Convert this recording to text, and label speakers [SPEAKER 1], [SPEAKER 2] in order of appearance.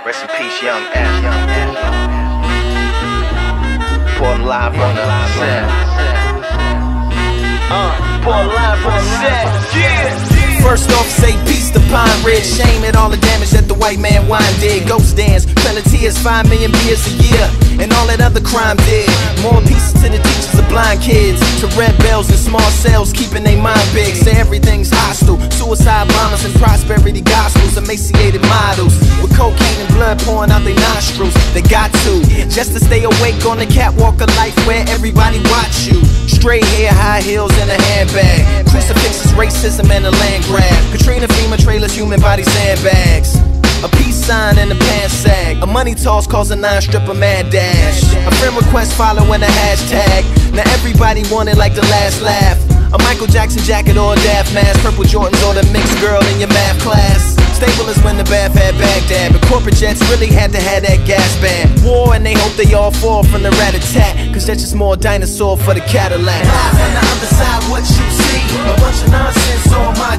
[SPEAKER 1] Rest in peace, young F. Pouring live on the set. Pouring live on the set. Yeah.
[SPEAKER 2] First off, say peace to Pine Ridge. Shame at all the damage that the white man wine did. Ghost dance, tears, 5 million beers a year, and all that other crime did. More pieces to the teachers of blind kids, to red bells in small cells, keeping their mind big. Say everything's hostile, suicide bombers and prosperity gospels, emaciated models with cocaine and blood pouring out their nostrils. They got to, just to stay awake on the catwalk of life where everybody watch you. Straight hair, high heels, and a handbag. Crucifixes, racism, and a land grab. Katrina, FEMA trailers, human body sandbags. A peace sign and a pants sag. A money toss cause a 9-stripper mad dash. A friend request following a hashtag. Now everybody want it like the last laugh. A Michael Jackson jacket or a Daft mask. Purple Jordans or the mixed girl in your math class. Stable is when the bath had Baghdad, but corporate jets really had to have that gas band. War and they hope they all fall from the rat-a-tat, cause that's just more dinosaur for the Cadillac. Live on the other side, what you see, a bunch of nonsense on my